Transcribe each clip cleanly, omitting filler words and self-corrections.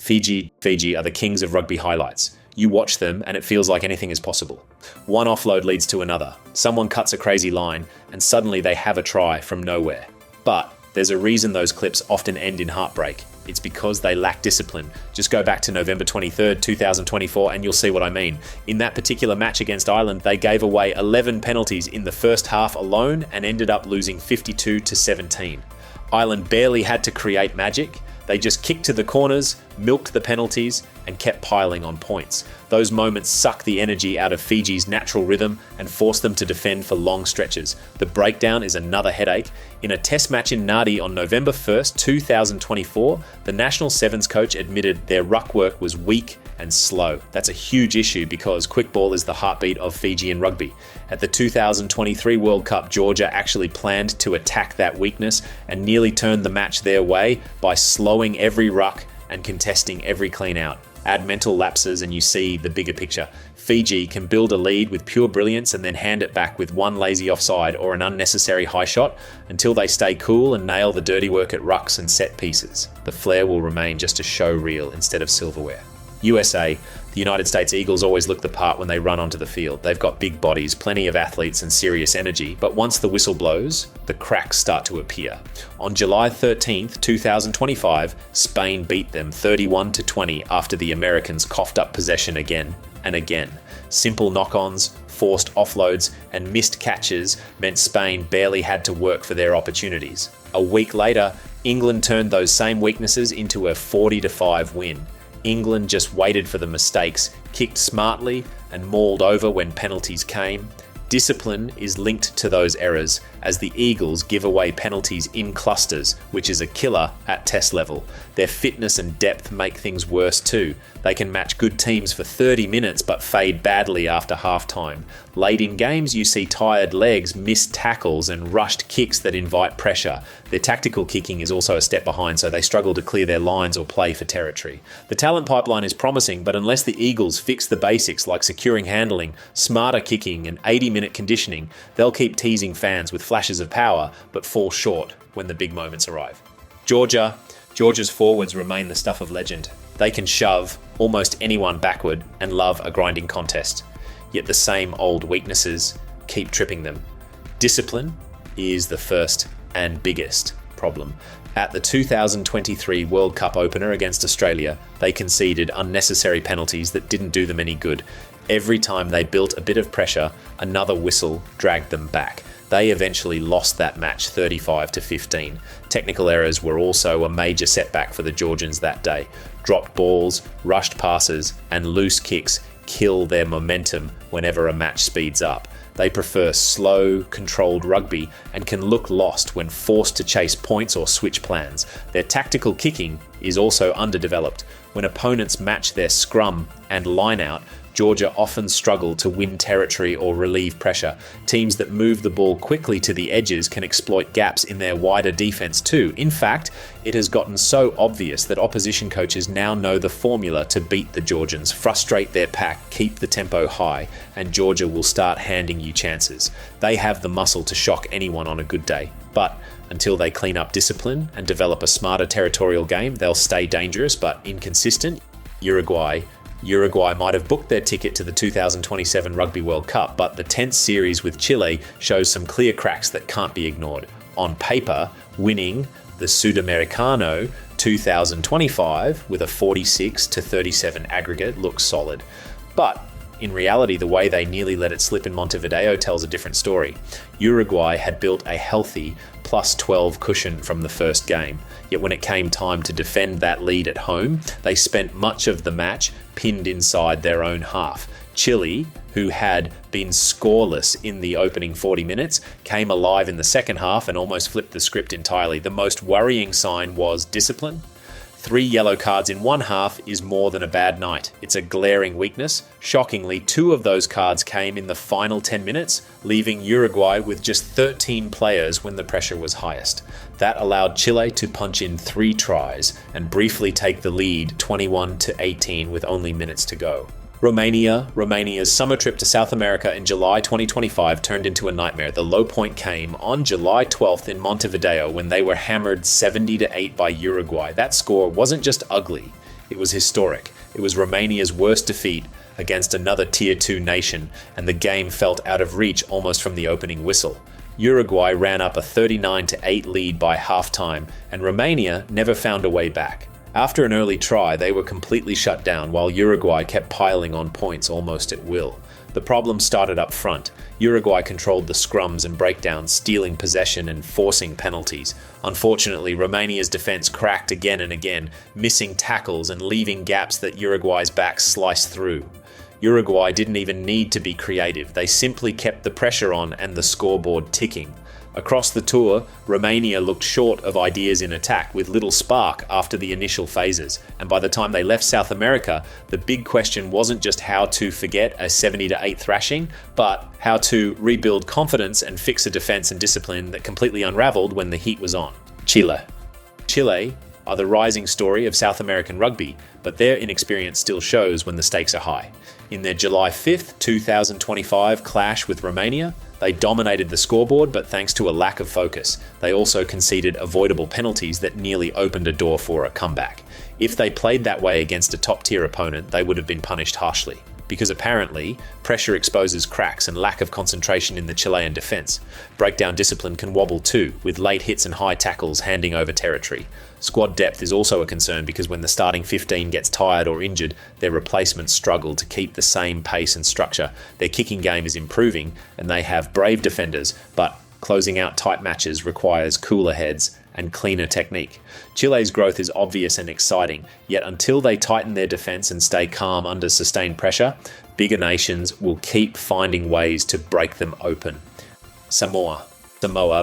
Fiji are the kings of rugby highlights. You watch them and it feels like anything is possible. One offload leads to another. Someone cuts a crazy line and suddenly they have a try from nowhere. But there's a reason those clips often end in heartbreak. It's because they lack discipline. Just go back to November 23rd, 2024 and you'll see what I mean. In that particular match against Ireland, they gave away 11 penalties in the first half alone and ended up losing 52-17. Ireland barely had to create magic. They just kicked to the corners, milked the penalties, and kept piling on points. Those moments suck the energy out of Fiji's natural rhythm and force them to defend for long stretches. The breakdown is another headache. In a test match in Nadi on November 1st, 2024, the national sevens coach admitted their ruck work was weak and slow. That's a huge issue because quick ball is the heartbeat of Fijian rugby. At the 2023 World Cup, Georgia actually planned to attack that weakness and nearly turned the match their way by slowing every ruck and contesting every clean out. Add mental lapses and you see the bigger picture. Fiji can build a lead with pure brilliance and then hand it back with one lazy offside or an unnecessary high shot until they stay cool and nail the dirty work at rucks and set pieces. The flair will remain just a show reel instead of silverware. USA, the United States Eagles always look the part when they run onto the field. They've got big bodies, plenty of athletes and serious energy, but once the whistle blows, the cracks start to appear. On July 13th, 2025, Spain beat them 31-20 after the Americans coughed up possession again and again. Simple knock-ons, forced offloads, and missed catches meant Spain barely had to work for their opportunities. A week later, England turned those same weaknesses into a 40-5 win. England just waited for the mistakes, kicked smartly, and mauled over when penalties came. Discipline is linked to those errors, as the Eagles give away penalties in clusters, which is a killer at test level. Their fitness and depth make things worse too. They can match good teams for 30 minutes but fade badly after halftime. Late in games, you see tired legs, missed tackles, and rushed kicks that invite pressure. Their tactical kicking is also a step behind, so they struggle to clear their lines or play for territory. The talent pipeline is promising, but unless the Eagles fix the basics like securing handling, smarter kicking, and 80-minute conditioning, they'll keep teasing fans with flashes of power, but fall short when the big moments arrive. Georgia's forwards remain the stuff of legend. They can shove almost anyone backward and love a grinding contest. Yet the same old weaknesses keep tripping them. Discipline is the first and biggest problem. At the 2023 World Cup opener against Australia, they conceded unnecessary penalties that didn't do them any good. Every time they built a bit of pressure, another whistle dragged them back. They eventually lost that match 35-15. Technical errors were also a major setback for the Georgians that day. Dropped balls, rushed passes, and loose kicks kill their momentum whenever a match speeds up. They prefer slow, controlled rugby and can look lost when forced to chase points or switch plans. Their tactical kicking is also underdeveloped. When opponents match their scrum and line-out, Georgia often struggle to win territory or relieve pressure. Teams that move the ball quickly to the edges can exploit gaps in their wider defense too. In fact, it has gotten so obvious that opposition coaches now know the formula to beat the Georgians: frustrate their pack, keep the tempo high, and Georgia will start handing you chances. They have the muscle to shock anyone on a good day. But until they clean up discipline and develop a smarter territorial game, they'll stay dangerous but inconsistent. Uruguay might have booked their ticket to the 2027 Rugby World Cup, but the tense series with Chile shows some clear cracks that can't be ignored. On paper, winning the Sudamericano 2025 with a 46-37 aggregate looks solid. But in reality, the way they nearly let it slip in Montevideo tells a different story. Uruguay had built a healthy +12 cushion from the first game, yet when it came time to defend that lead at home, they spent much of the match pinned inside their own half. Chile, who had been scoreless in the opening 40 minutes, came alive in the second half and almost flipped the script entirely. The most worrying sign was discipline. 3 yellow cards in one half is more than a bad night. It's a glaring weakness. Shockingly, 2 of those cards came in the final 10 minutes, leaving Uruguay with just 13 players when the pressure was highest. That allowed Chile to punch in 3 tries and briefly take the lead 21-18 with only minutes to go. Romania's summer trip to South America in July 2025 turned into a nightmare. The low point came on July 12th in Montevideo when they were hammered 70-8 by Uruguay. That score wasn't just ugly, It was historic. It was Romania's worst defeat against another Tier 2 nation, and the game felt out of reach almost from the opening whistle. Uruguay ran up a 39-8 lead by halftime, and Romania never found a way back. After an early try, they were completely shut down while Uruguay kept piling on points almost at will. The problem started up front. Uruguay controlled the scrums and breakdowns, stealing possession and forcing penalties. Unfortunately, Romania's defense cracked again and again, missing tackles and leaving gaps that Uruguay's backs sliced through. Uruguay didn't even need to be creative. They simply kept the pressure on and the scoreboard ticking. Across the tour, Romania looked short of ideas in attack, with little spark after the initial phases. And by the time they left South America, the big question wasn't just how to forget a 70-8 thrashing, but how to rebuild confidence and fix a defense and discipline that completely unraveled when the heat was on. Chile are the rising story of South American rugby, but their inexperience still shows when the stakes are high. In their July 5th, 2025 clash with Romania, they dominated the scoreboard, but thanks to a lack of focus, they also conceded avoidable penalties that nearly opened a door for a comeback. If they played that way against a top-tier opponent, they would have been punished harshly, because apparently, pressure exposes cracks and lack of concentration in the Chilean defense. Breakdown discipline can wobble too, with late hits and high tackles handing over territory. Squad depth is also a concern because when the starting 15 gets tired or injured, their replacements struggle to keep the same pace and structure. Their kicking game is improving, and they have brave defenders, but closing out tight matches requires cooler heads and cleaner technique. Chile's growth is obvious and exciting, yet until they tighten their defense and stay calm under sustained pressure, bigger nations will keep finding ways to break them open. Samoa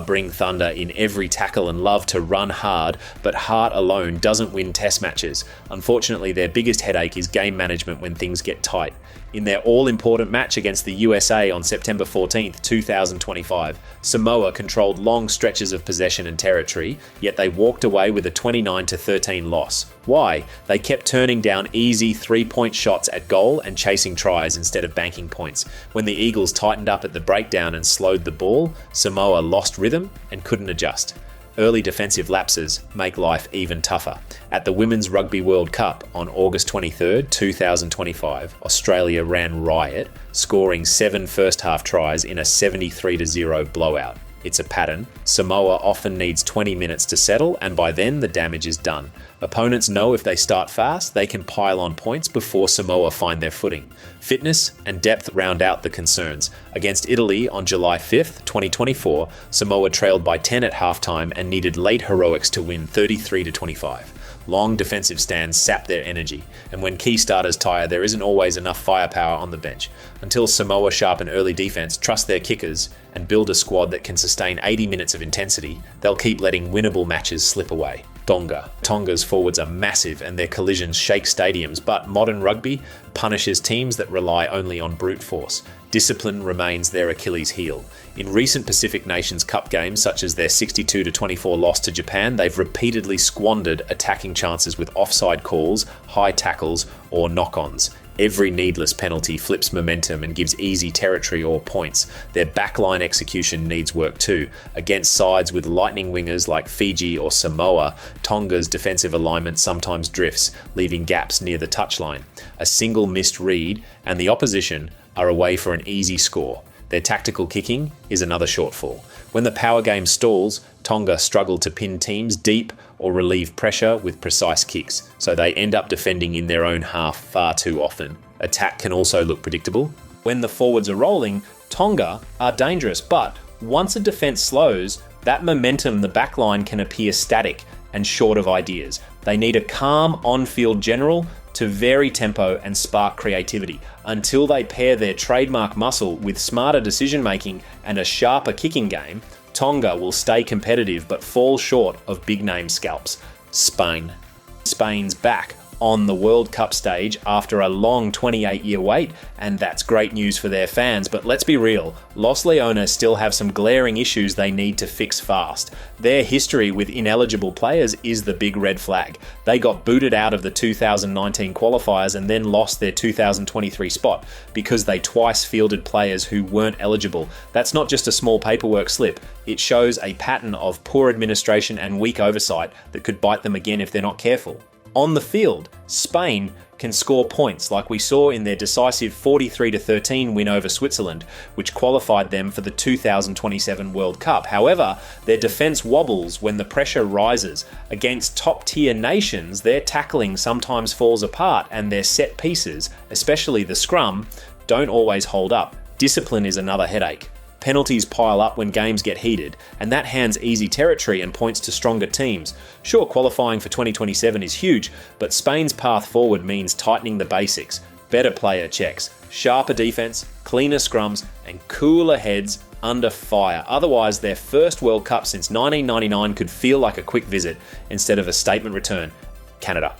bring thunder in every tackle and love to run hard, but heart alone doesn't win test matches. Unfortunately, their biggest headache is game management when things get tight. In their all-important match against the USA on September 14th, 2025, Samoa controlled long stretches of possession and territory, yet they walked away with a 29-13 loss. Why? They kept turning down easy three-point shots at goal and chasing tries instead of banking points. When the Eagles tightened up at the breakdown and slowed the ball, Samoa lost rhythm and couldn't adjust. Early defensive lapses make life even tougher. At the Women's Rugby World Cup on August 23, 2025, Australia ran riot, scoring 7 first-half tries in a 73-0 blowout. It's a pattern. Samoa often needs 20 minutes to settle, and by then the damage is done. Opponents know if they start fast, they can pile on points before Samoa find their footing. Fitness and depth round out the concerns. Against Italy on July 5th, 2024, Samoa trailed by 10 at halftime and needed late heroics to win 33-25. Long defensive stands sap their energy, and when key starters tire, there isn't always enough firepower on the bench. Until Samoa sharpen early defense, trust their kickers, and build a squad that can sustain 80 minutes of intensity, they'll keep letting winnable matches slip away. Tonga's forwards are massive and their collisions shake stadiums, but modern rugby punishes teams that rely only on brute force. Discipline remains their Achilles heel. In recent Pacific Nations Cup games, such as their 62-24 loss to Japan, they've repeatedly squandered attacking chances with offside calls, high tackles, or knock-ons. Every needless penalty flips momentum and gives easy territory or points. Their backline execution needs work too. Against sides with lightning wingers like Fiji or Samoa, Tonga's defensive alignment sometimes drifts, leaving gaps near the touchline. A single missed read and the opposition are away for an easy score. Their tactical kicking is another shortfall. When the power game stalls, Tonga struggle to pin teams deep or relieve pressure with precise kicks, so they end up defending in their own half far too often. Attack can also look predictable. When the forwards are rolling, Tonga are dangerous, but once a defense slows, that momentum the backline can appear static and short of ideas. They need a calm on-field general to vary tempo and spark creativity. Until they pair their trademark muscle with smarter decision-making and a sharper kicking game, Tonga will stay competitive but fall short of big-name scalps. Spain's back on the World Cup stage after a long 28-year wait, and that's great news for their fans, but let's be real, Los Leones still have some glaring issues they need to fix fast. Their history with ineligible players is the big red flag. They got booted out of the 2019 qualifiers and then lost their 2023 spot because they twice fielded players who weren't eligible. That's not just a small paperwork slip, it shows a pattern of poor administration and weak oversight that could bite them again if they're not careful. On the field, Spain can score points like we saw in their decisive 43-13 win over Switzerland, which qualified them for the 2027 World Cup. However, their defence wobbles when the pressure rises. Against top-tier nations, their tackling sometimes falls apart and their set pieces, especially the scrum, don't always hold up. Discipline is another headache. Penalties pile up when games get heated, and that hands easy territory and points to stronger teams. Sure, qualifying for 2027 is huge, but Spain's path forward means tightening the basics, better player checks, sharper defense, cleaner scrums, and cooler heads under fire. Otherwise, their first World Cup since 1999 could feel like a quick visit instead of a statement return. Canada.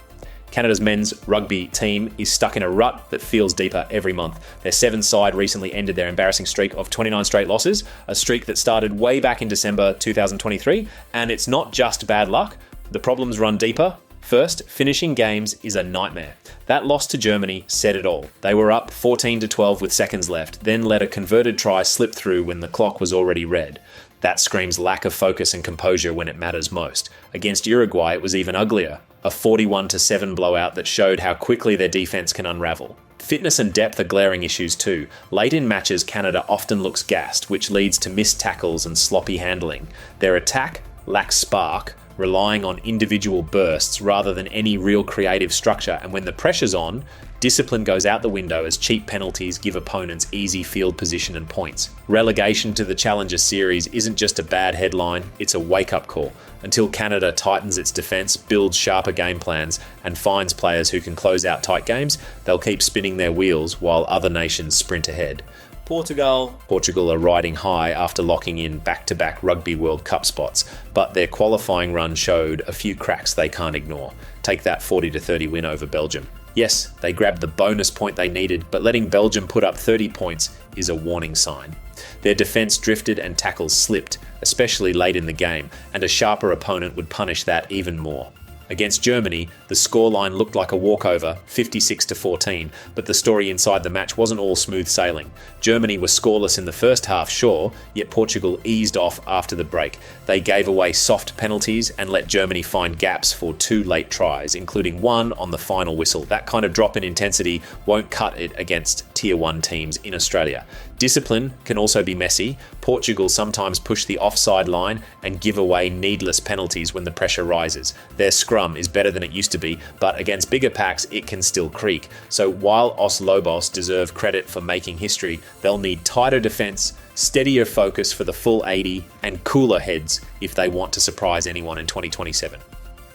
Canada's men's rugby team is stuck in a rut that feels deeper every month. Their sevens side recently ended their embarrassing streak of 29 straight losses, a streak that started way back in December 2023, and it's not just bad luck. The problems run deeper. First, finishing games is a nightmare. That loss to Germany said it all. They were up 14-12 with seconds left, then let a converted try slip through when the clock was already red. That screams lack of focus and composure when it matters most. Against Uruguay, it was even uglier. A 41-7 blowout that showed how quickly their defense can unravel. Fitness and depth are glaring issues too. Late in matches, Canada often looks gassed, which leads to missed tackles and sloppy handling. Their attack lacks spark, relying on individual bursts rather than any real creative structure, and when the pressure's on, discipline goes out the window as cheap penalties give opponents easy field position and points. Relegation to the Challenger Series isn't just a bad headline, it's a wake-up call. Until Canada tightens its defence, builds sharper game plans, and finds players who can close out tight games, they'll keep spinning their wheels while other nations sprint ahead. Portugal are riding high after locking in back-to-back Rugby World Cup spots, but their qualifying run showed a few cracks they can't ignore. Take that 40-30 win over Belgium. Yes, they grabbed the bonus point they needed, but letting Belgium put up 30 points is a warning sign. Their defence drifted and tackles slipped, especially late in the game, and a sharper opponent would punish that even more. Against Germany, the scoreline looked like a walkover, 56-14, but the story inside the match wasn't all smooth sailing. Germany was scoreless in the first half, sure, yet Portugal eased off after the break. They gave away soft penalties and let Germany find gaps for 2 late tries, including one on the final whistle. That kind of drop in intensity won't cut it against Tier 1 teams in Australia. Discipline can also be messy. Portugal sometimes push the offside line and give away needless penalties when the pressure rises. Their scrum is better than it used to be, but against bigger packs, it can still creak. So while Os Lobos deserve credit for making history, they'll need tighter defence, steadier focus for the full 80, and cooler heads if they want to surprise anyone in 2027.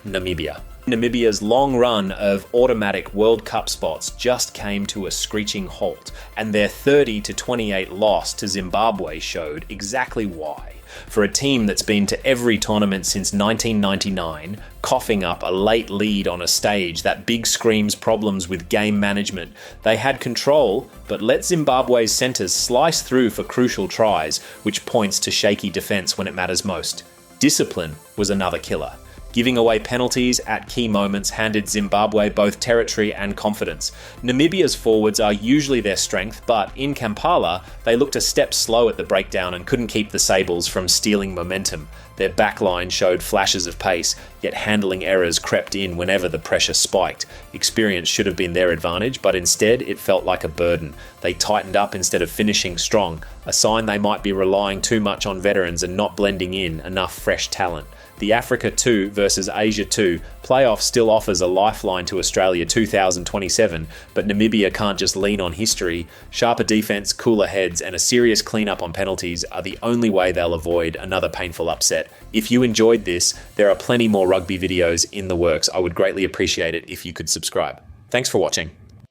Namibia. Namibia's long run of automatic World Cup spots just came to a screeching halt, and their 30-28 loss to Zimbabwe showed exactly why. For a team that's been to every tournament since 1999, coughing up a late lead on a stage that big screams problems with game management, they had control, but let Zimbabwe's centres slice through for crucial tries, which points to shaky defence when it matters most. Discipline was another killer. Giving away penalties at key moments handed Zimbabwe both territory and confidence. Namibia's forwards are usually their strength, but in Kampala, they looked a step slow at the breakdown and couldn't keep the Sables from stealing momentum. Their backline showed flashes of pace, yet handling errors crept in whenever the pressure spiked. Experience should have been their advantage, but instead it felt like a burden. They tightened up instead of finishing strong, a sign they might be relying too much on veterans and not blending in enough fresh talent. The Africa 2 versus Asia 2 playoff still offers a lifeline to Australia 2027, but Namibia can't just lean on history. Sharper defence, cooler heads, and a serious clean-up on penalties are the only way they'll avoid another painful upset. If you enjoyed this, there are plenty more rugby videos in the works. I would greatly appreciate it if you could subscribe. Thanks for watching.